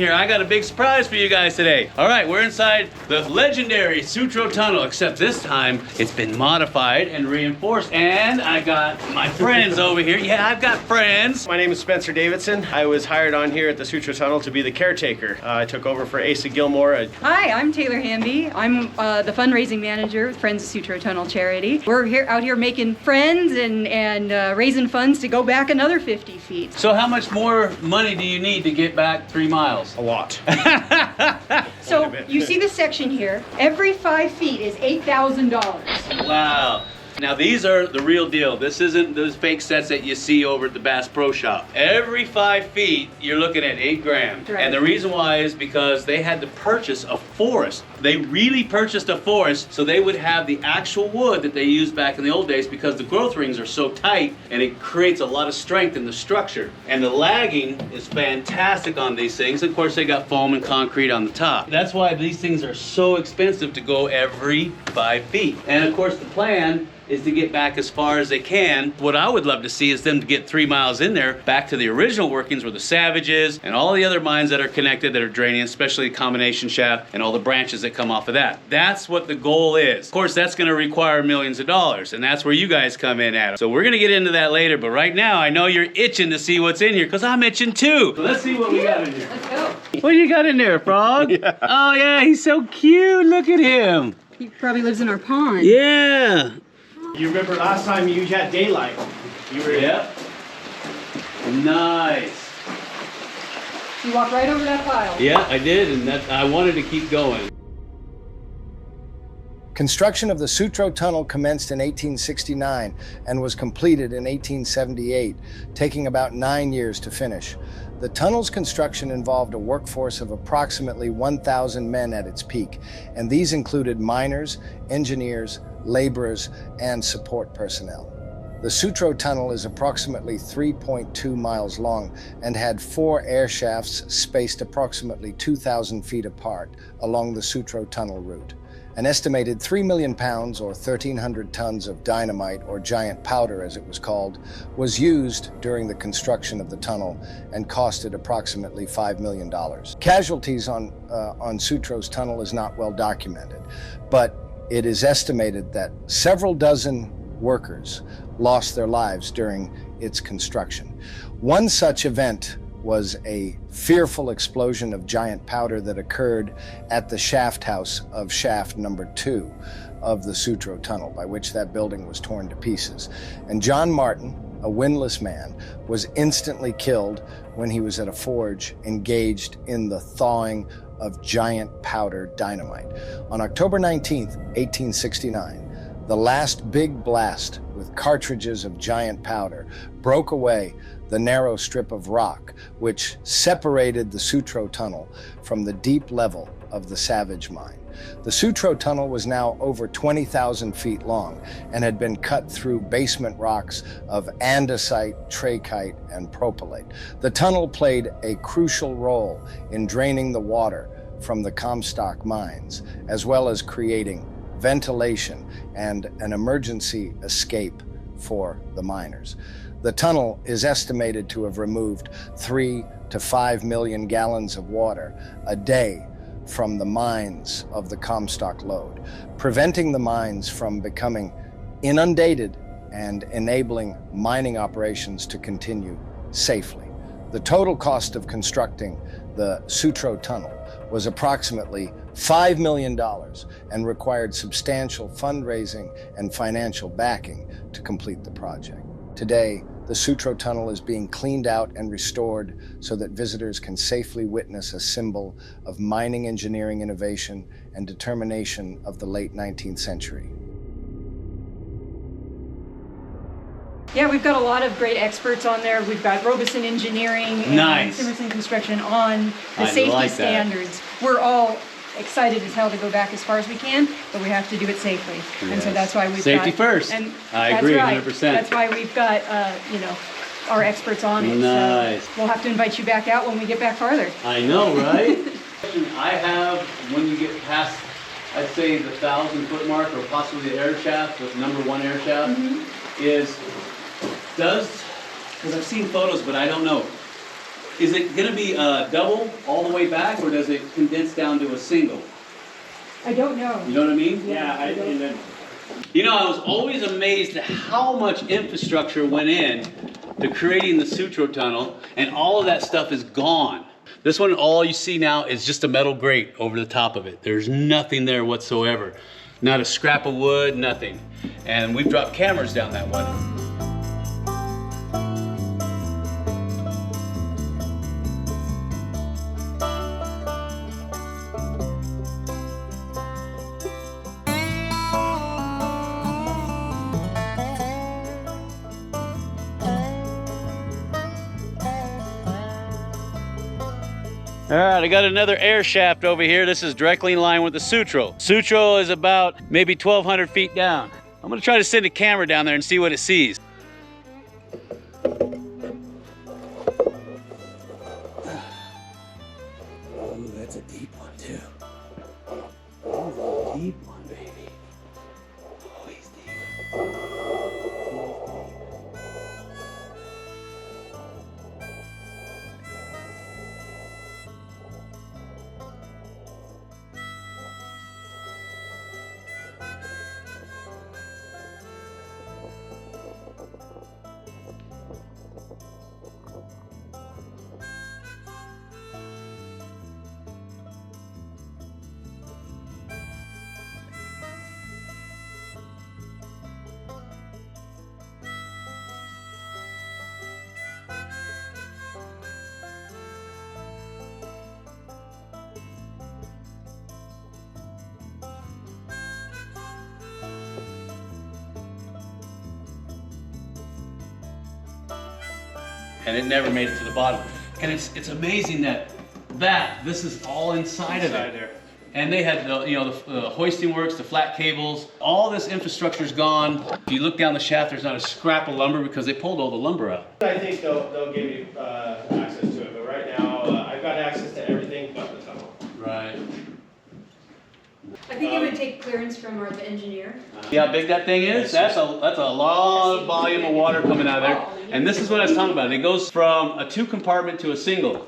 here. I got a big surprise for you guys today. All right, we're inside the legendary Sutro Tunnel, except this time it's been modified and reinforced. And I got my friends over here. Yeah, I've got friends. My name is Spencer Davidson. I was hired on here at the Sutro Tunnel to be the caretaker. I took over for Asa Gilmore. Hi, I'm Taylor Hamby. I'm the fundraising manager with Friends of Sutro Tunnel Charity. We're out here making friends and raising funds to go back another 50 feet. So how much more money do you need to get back 3 miles? A lot. So you see this section here. Every 5 feet is $8,000. Wow. Now these are the real deal. This isn't those fake sets that you see over at the Bass Pro Shop. Every 5 feet, you're looking at $8,000. Right. And the reason why is because they had to purchase a forest. They really purchased a forest so they would have the actual wood that they used back in the old days, because the growth rings are so tight and it creates a lot of strength in the structure. And the lagging is fantastic on these things. Of course, they got foam and concrete on the top. That's why these things are so expensive to go every 5 feet. And of course, the plan is to get back as far as they can. What I would love to see is them to get 3 miles in there, back to the original workings where the Savage is and all the other mines that are connected that are draining, especially the combination shaft and all the branches that come off of that. That's what the goal is. Of course, that's gonna require millions of dollars, and that's where you guys come in at. So we're gonna get into that later, but right now, I know you're itching to see what's in here, because I'm itching too. So let's see what we got in here. Let's go. What do you got in there, Frog? Yeah. Oh yeah, he's so cute, look at him. He probably lives in our pond. Yeah. You remember last time you had daylight? You were. Yep. Nice. You walk right over that pile. Yeah, I did, and I wanted to keep going. Construction of the Sutro Tunnel commenced in 1869 and was completed in 1878, taking about 9 years to finish. The tunnel's construction involved a workforce of approximately 1,000 men at its peak, and these included miners, engineers, laborers, and support personnel. The Sutro Tunnel is approximately 3.2 miles long and had 4 air shafts spaced approximately 2,000 feet apart along the Sutro Tunnel route. An estimated 3 million pounds, or 1,300 tons of dynamite, or giant powder as it was called, was used during the construction of the tunnel and costed approximately $5 million. Casualties on Sutro's tunnel is not well documented, but it is estimated that several dozen workers lost their lives during its construction. One such event was a fearful explosion of giant powder that occurred at the shaft house of shaft number 2 of the Sutro Tunnel, by which that building was torn to pieces. And John Martin, a windlass man, was instantly killed when he was at a forge engaged in the thawing of giant powder dynamite. On October 19th, 1869, the last big blast with cartridges of giant powder broke away the narrow strip of rock which separated the Sutro Tunnel from the deep level of the Savage mine. The Sutro Tunnel was now over 20,000 feet long and had been cut through basement rocks of andesite, trachyte, and propylite. The tunnel played a crucial role in draining the water from the Comstock mines, as well as creating ventilation and an emergency escape for the miners. The tunnel is estimated to have removed 3 to 5 million gallons of water a day from the mines of the Comstock Lode, preventing the mines from becoming inundated and enabling mining operations to continue safely. The total cost of constructing the Sutro Tunnel was approximately $5 million and required substantial fundraising and financial backing to complete the project. Today, the Sutro Tunnel is being cleaned out and restored so that visitors can safely witness a symbol of mining engineering innovation and determination of the late 19th century. Yeah, we've got a lot of great experts on there. We've got Robeson Engineering and Nice. Simerson Construction on the I safety like that. standards. We're all excited as hell to go back as far as we can, but we have to do it safely. And so Yes. that's why we've Safety got... first. And I that's agree, right. 100%. That's why we've got, our experts on it. Nice. So we'll have to invite you back out when we get back farther. I know, right? I have, when you get past, I'd say the 1,000-foot mark, or possibly the air shaft, the number 1 air shaft, because I've seen photos, but I don't know. Is it going to be double all the way back, or does it condense down to a single? I don't know. You know what I mean? Yeah, You know, I was always amazed at how much infrastructure went in to creating the Sutro Tunnel, and all of that stuff is gone. This one, all you see now is just a metal grate over the top of it. There's nothing there whatsoever. Not a scrap of wood, nothing. And we've dropped cameras down that one. All right, I got another air shaft over here. This is directly in line with the Sutro. Sutro is about maybe 1,200 feet down. I'm gonna try to send a camera down there and see what it sees. Oh, that's a deep one too. That's a deep one, baby. Oh, he's deep. And it never made it to the bottom. And it's amazing that this is all inside of it. there. And they had the hoisting works, the flat cables, all this infrastructure's gone. If you look down the shaft, there's not a scrap of lumber because they pulled all the lumber out. I think they'll give you access to it, but right now I've got access to everything but the tunnel. Right. I think it would take clearance from the engineer. See how big that thing is? That's a lot of volume of water coming out of there. And this is what I was talking about. It goes from a 2-compartment to a single.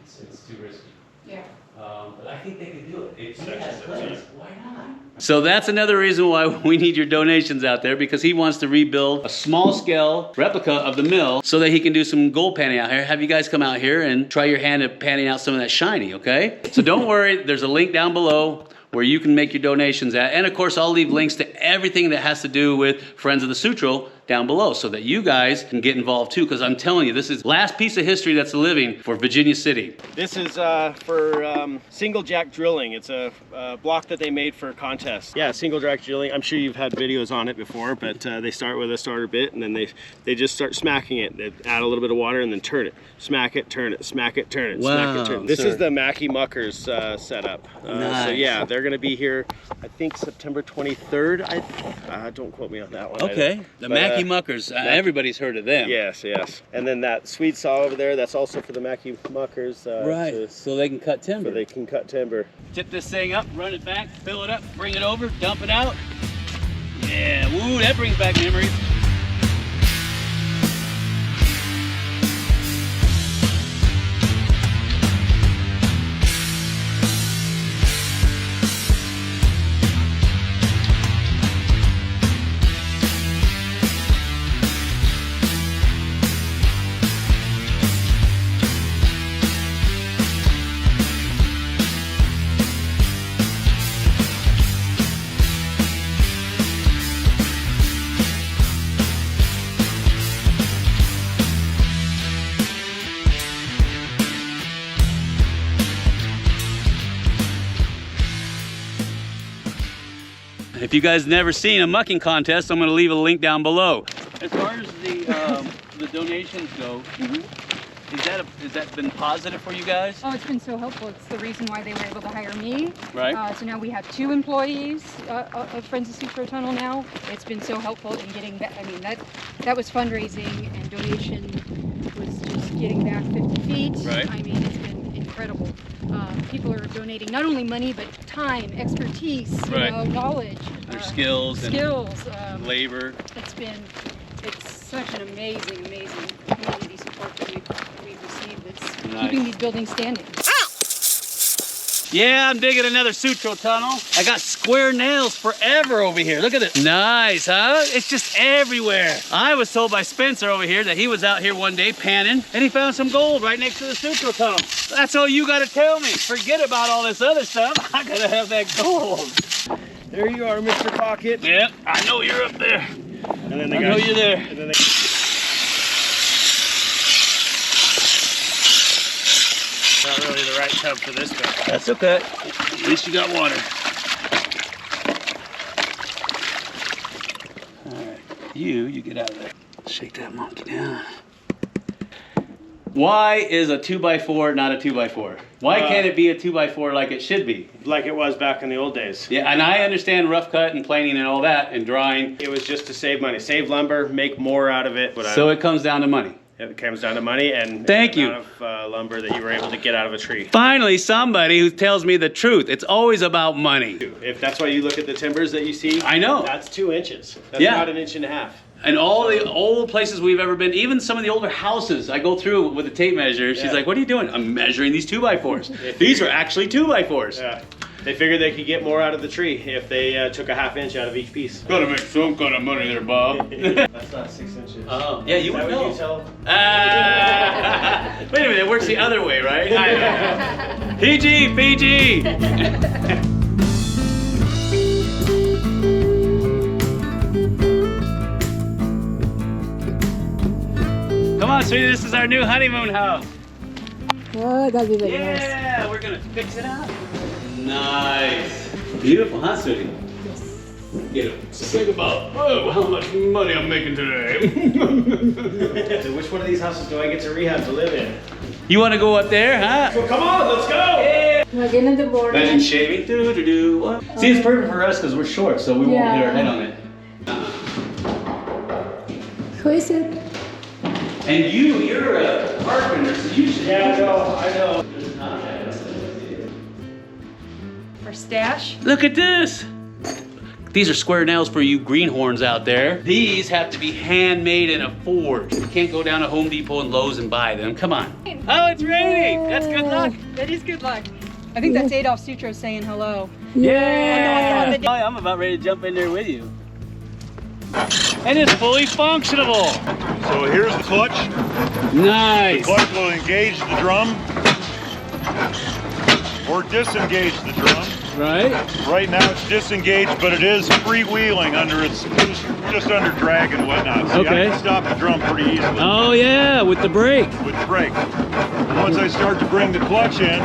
It's too risky. Yeah. But I think they could do it. If he has plans, why not? So that's another reason why we need your donations out there, because he wants to rebuild a small-scale replica of the mill so that he can do some gold panning out here. Have you guys come out here and try your hand at panning out some of that shiny, okay? So don't worry, there's a link down below where you can make your donations at. And of course, I'll leave links to everything that has to do with Friends of the Sutro down below so that you guys can get involved too, because I'm telling you, this is the last piece of history that's living for Virginia City. This is for single jack drilling. It's a block that they made for a contest. Yeah, single jack drilling. I'm sure you've had videos on it before, but they start with a starter bit and then they just start smacking it. They add a little bit of water and then turn it. Smack it, turn it, smack it, turn it, smack it, turn it. This is the Mackie Muckers setup. Nice. So yeah, they're gonna be here, I think September 23rd. Don't quote me on that one. Okay, the Mackie Muckers, everybody's heard of them. Yes, yes. And then that Swede saw over there, that's also for the Mackie Muckers. Right, so they can cut timber. So they can cut timber. Tip this thing up, run it back, fill it up, bring it over, dump it out. Yeah, woo, that brings back memories. If you guys never seen a mucking contest, I'm going to leave a link down below. As far as the donations go, has that been positive for you guys? Oh, it's been so helpful. It's the reason why they were able to hire me. Right. So now we have 2 employees of Friends of Sutro Tunnel now. It's been so helpful in getting back. I mean, that was fundraising, and donation was just getting back 50 feet. Right. I mean, it's been incredible. People are donating not only money, but time, expertise, Right. Knowledge. Their skills and labor. It's such an amazing community support that we've received. It's keeping these buildings standing. Yeah, I'm digging another Sutro Tunnel. I got square nails forever over here. Look at this. Nice, huh? It's just everywhere. I was told by Spencer over here that he was out here one day panning and he found some gold right next to the Sutro Tunnel. That's all you gotta tell me. Forget about all this other stuff. I gotta have that gold. There you are, Mr. Pocket. Yep, I know you're up there. And then I know you're there. And then not really the right tub for this, but That's okay. At least you got water. All right, you get out of there. Shake that monkey down. Why is a 2x4 not a 2x4? Why can't it be a 2x4 like it should be? like it was back in the old days. Yeah, and I understand rough cut and planing and all that and drying. It was just to save money, save lumber, make more out of it. So it comes down to money. It comes down to money and Thank the you. amount of lumber that you were able to get out of a tree. Finally, somebody who tells me the truth. It's always about money. If that's why you look at the timbers that you see, I know. that's 2 inches. That's Yeah. about 1.5 inches. And all the old places we've ever been, even some of the older houses, I go through with a tape measure. She's Yeah. like, what are you doing? I'm measuring these 2x4s. These are actually 2x4s. Yeah. They figured they could get more out of the tree if they took a 1/2 inch out of each piece. Gotta make some kind of money there, Bob. That's not 6 inches. Oh, yeah, you Is that would what know. you tell? Wait a minute, it works the other way, right? I know. PG, PG. Come on, sweetie, this is our new honeymoon house. Oh, that'd be very nice. Yeah, we're gonna fix it up. Nice. Beautiful, huh, sweetie? Yes. Get it. Think about, oh, how much money I'm making today. So which one of these houses do I get to rehab to live in? You wanna go up there, huh? Well, come on, let's go! Yeah. Again in the morning. Imagine shaving. Do. What? See, it's perfect for us because we're short, so we won't hit our head on it. Who is it? And you're a carpenter, so you should. Yeah, I know. For stash? Look at this. These are square nails for you greenhorns out there. These have to be handmade and forged. You can't go down to Home Depot and Lowe's and buy them. Come on. Oh, it's raining. That's good luck. That is good luck. I think that's Adolf Sutro saying hello. Yeah. Oh, I'm about ready to jump in there with you. And it's fully functional. So here's the clutch. Nice. The clutch will engage the drum or disengage the drum. Right? Right now it's disengaged, but it is freewheeling under its just under drag and whatnot. So Okay. I can stop the drum pretty easily Oh yeah, with the brake. with the brake. And once I start to bring the clutch in,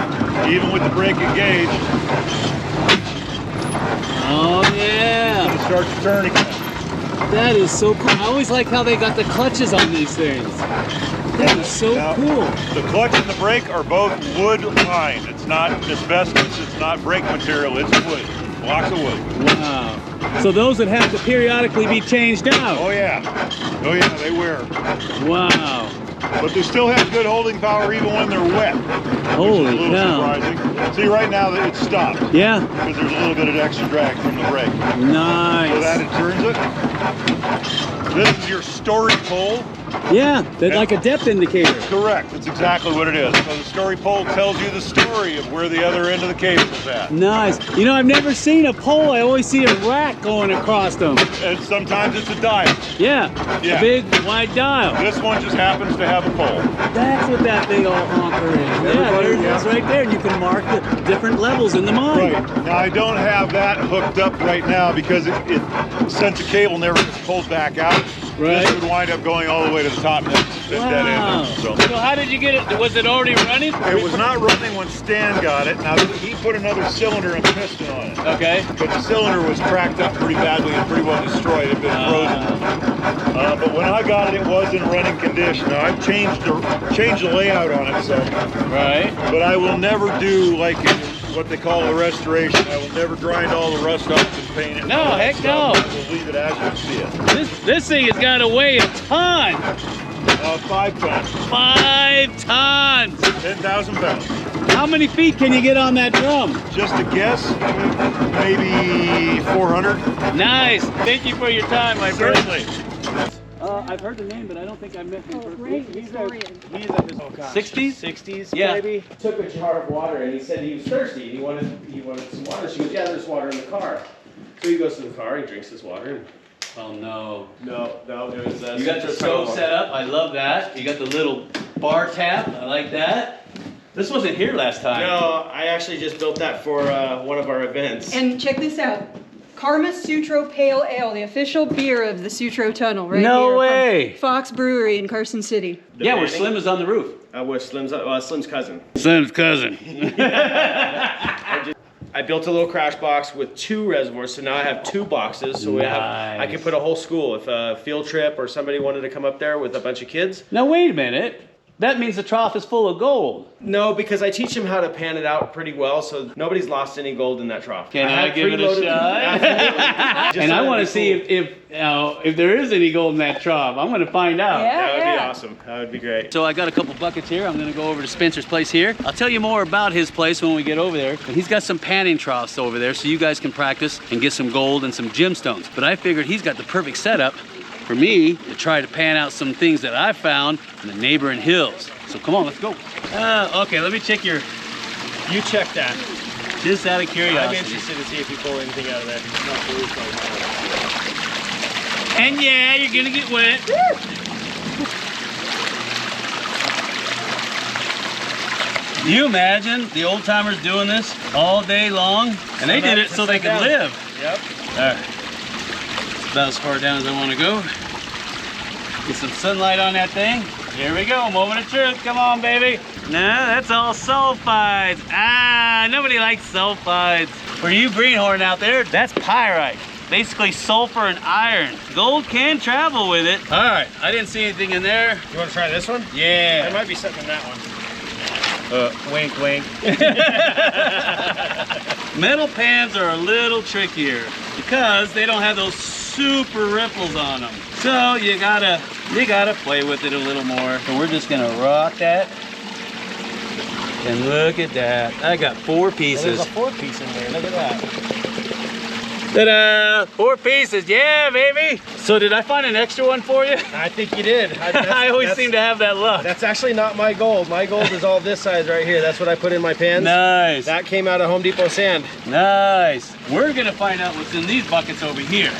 even with the brake engaged, Oh yeah. it starts to turn again. That is so cool. I always like how they got the clutches on these things. That is so Now, cool. The clutch and the brake are both wood lined. It's not asbestos, it's not brake material, it's wood. Blocks of wood. Wow. So those would have to periodically be changed out. Oh yeah. Oh yeah, they wear. Wow. But they still have good holding power even when they're wet. Holy Which is a little cow. surprising. See, right now that it's stopped Yeah. because there's a little bit of extra drag from the brake. So that Nice. it turns it. This is your story pole. Yeah, that's like a depth indicator. Correct. That's exactly what it is. So the story pole tells you the story of where the other end of the cable is at. Nice. You know, I've never seen a pole. I always see a rack going across them. And sometimes it's a dial. Yeah. Yeah. A big wide dial. This one just happens to have a pole. That's what that big old honker is. Yeah, there it is right there. And you can mark the different levels in the mine. Right. Now I don't have that hooked up right now because since the cable never gets pulled back out, Right. this would wind up going all the way to the top and dead Wow. end. So So how did you get it? Was it already running? it was not running when Stan got it. Now he put another cylinder and piston on it. Okay. But the cylinder was cracked up pretty badly and pretty well destroyed. It had been frozen. But when I got it, it was in running condition. Now I've changed the layout on it some. Right. But I will never do like what they call a restoration. I will never grind all the rust off and paint it. No, heck no. We'll leave it as you see it. This thing has got to weigh a ton. 5 tons, 5 tons. 10,000 pounds. How many feet can you get on that drum? Just a guess, maybe 400. Nice. Thank you for your time, my friend. Certainly. I've heard the name, but I don't think I met him. Oh, great historian. He's a 60s? 60s, Yeah. maybe. Took a jar of water and he said he was thirsty. He wanted some water. She goes, yeah, there's water in the car. So he goes to the car, he drinks this water. And Oh no. no, it was. You got the stove set up. I love that. You got the little bar tap. I like that. This wasn't here last time. No, I actually just built that for one of our events. And check this out. Karma Sutro Pale Ale, the official beer of the Sutro Tunnel, right No here from way. Fox Brewery in Carson City. Yeah, where Slim is on the roof. With Slim's cousin. Slim's cousin. I built a little crash box with 2 reservoirs, so now I have 2 boxes. So I can put a whole school. If a field trip or somebody wanted to come up there with a bunch of kids. Now wait a minute. That means the trough is full of gold. No, because I teach them how to pan it out pretty well, so nobody's lost any gold in that trough. Can I have give it a preloaded- shot? Absolutely. And I want to see if there is any gold in that trough. I'm going to find out. Yeah. That would be awesome. That would be great. So I got a couple buckets here. I'm gonna go over to Spencer's place here. I'll tell you more about his place when we get over there. But he's got some panning troughs over there so you guys can practice and get some gold and some gemstones. But I figured he's got the perfect setup for me to try to pan out some things that I found in the neighboring hills. So come on, let's go. Okay, let me check your, You check that. just out of I'm curiosity. interested to see if you pull anything out of there. And yeah, you're gonna get wet. Can you imagine the old timers doing this all day long? And they did it so they could live. Yep. All right. About as far down as I want to go. Get some sunlight on that thing. Here we go, moment of truth. Come on, baby. No, that's all sulfides. Ah, nobody likes sulfides. For you greenhorn out there, that's pyrite. Basically sulfur and iron. Gold can travel with it. All right, I didn't see anything in there. You want to try this one? Yeah. There might be something in that one. Wink, wink. Metal pans are a little trickier because they don't have those super ripples on them. So you gotta play with it a little more. So we're just gonna rock that. And look at that. I got 4 pieces. There's a 4 piece in there. Look at that. Ta-da! 4 pieces. Yeah, baby. So did I find an extra one for you? I think you did. I always seem to have that luck. That's actually not my gold. My gold is all this size right here. That's what I put in my pans. Nice. That came out of Home Depot sand. Nice. We're gonna find out what's in these buckets over here.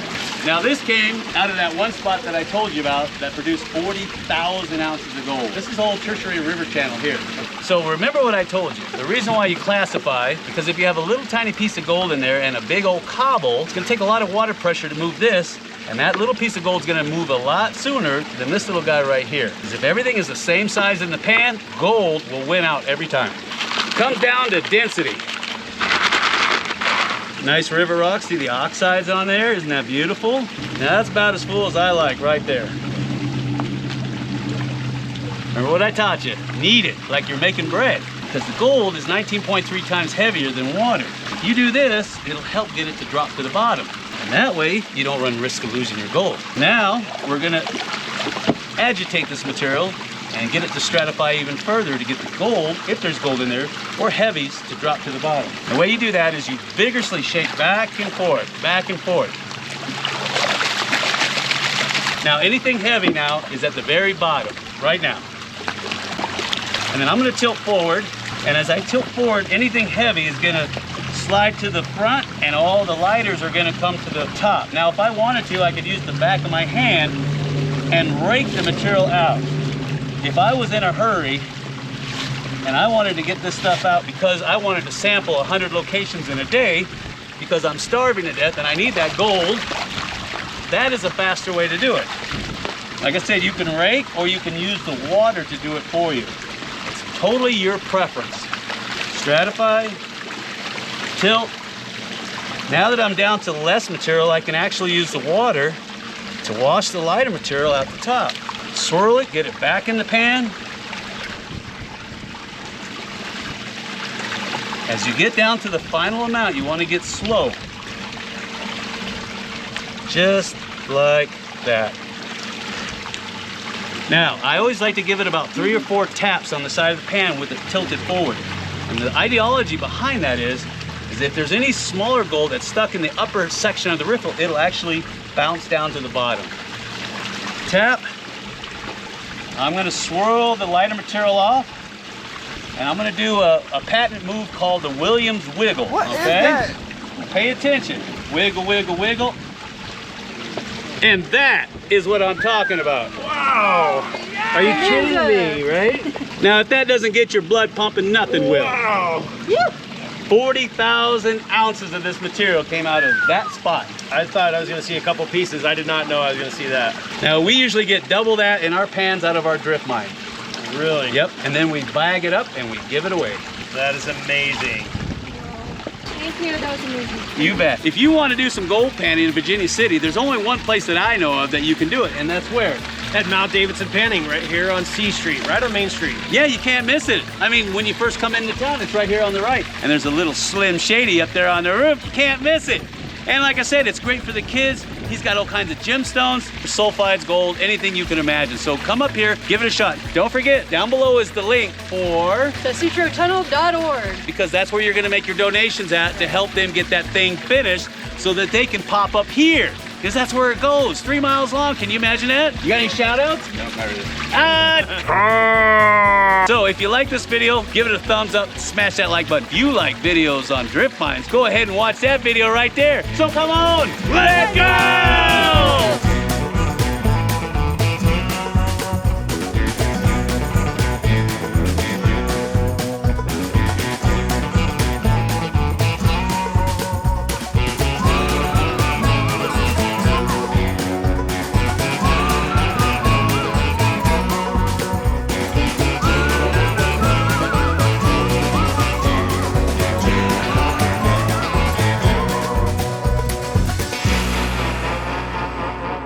Now this came out of that one spot that I told you about that produced 40,000 ounces of gold. This is the whole tertiary river channel here. So remember what I told you. The reason why you classify, because if you have a little tiny piece of gold in there and a big old cobble, it's gonna take a lot of water pressure to move this, and that little piece of gold is gonna move a lot sooner than this little guy right here. Because if everything is the same size in the pan, gold will win out every time. Comes down to density. Nice river rock, see the oxides on there, isn't that beautiful? Now that's about as full as I like right there. Remember what I taught you? Knead it like you're making bread. Because the gold is 19.3 times heavier than water. If you do this, it'll help get it to drop to the bottom. And that way, you don't run risk of losing your gold. Now, we're gonna agitate this material and get it to stratify even further to get the gold, if there's gold in there, or heavies to drop to the bottom. The way you do that is you vigorously shake back and forth, back and forth. Now anything heavy now is at the very bottom, right now. And then I'm gonna tilt forward, and as I tilt forward, anything heavy is gonna slide to the front and all the lighters are gonna come to the top. Now if I wanted to, I could use the back of my hand and rake the material out. If I was in a hurry and I wanted to get this stuff out because I wanted to sample 100 locations in a day because I'm starving to death and I need that gold, that is a faster way to do it. Like I said, you can rake or you can use the water to do it for you. It's totally your preference. Stratify, tilt. Now that I'm down to less material, I can actually use the water to wash the lighter material out the top. Swirl it, get it back in the pan. As you get down to the final amount, you want to get slow. Just like that. Now, I always like to give it about 3 or 4 taps on the side of the pan with it tilted forward. And the ideology behind that is if there's any smaller gold that's stuck in the upper section of the riffle, it'll actually bounce down to the bottom. tap. I'm gonna swirl the lighter material off, and I'm gonna do a patent move called the Williams wiggle. What is okay? that? Pay attention. Wiggle, wiggle, wiggle. And that is what I'm talking about. Wow! Are you kidding me, right? Now, if that doesn't get your blood pumping, nothing will. Wow! 40,000 ounces of this material came out of that spot. I thought I was gonna see a couple pieces. I did not know I was gonna see that. Now, we usually get double that in our pans out of our drift mine. Really? Yep, and then we bag it up and we give it away. That is amazing. Thank you, that was amazing. You bet. If you want to do some gold panning in Virginia City, there's only one place that I know of that you can do it, and that's where? At Mount Davidson Panning, right here on C Street, right on Main Street. Yeah, you can't miss it. I mean, when you first come into town, it's right here on the right. And there's a little Slim Shady up there on the roof. You can't miss it. And like I said, it's great for the kids. He's got all kinds of gemstones, sulfides, gold, anything you can imagine. So come up here, give it a shot. Don't forget, down below is the link for TheSutroTunnel.org. because that's where you're gonna make your donations at to help them get that thing finished so that they can pop up here. Because that's where it goes, 3 miles long. Can you imagine that? You got any shout outs? No, not really. So if you like this video, give it a thumbs up, smash that like button. If you like videos on drift mines, go ahead and watch that video right there. So come on, let's go!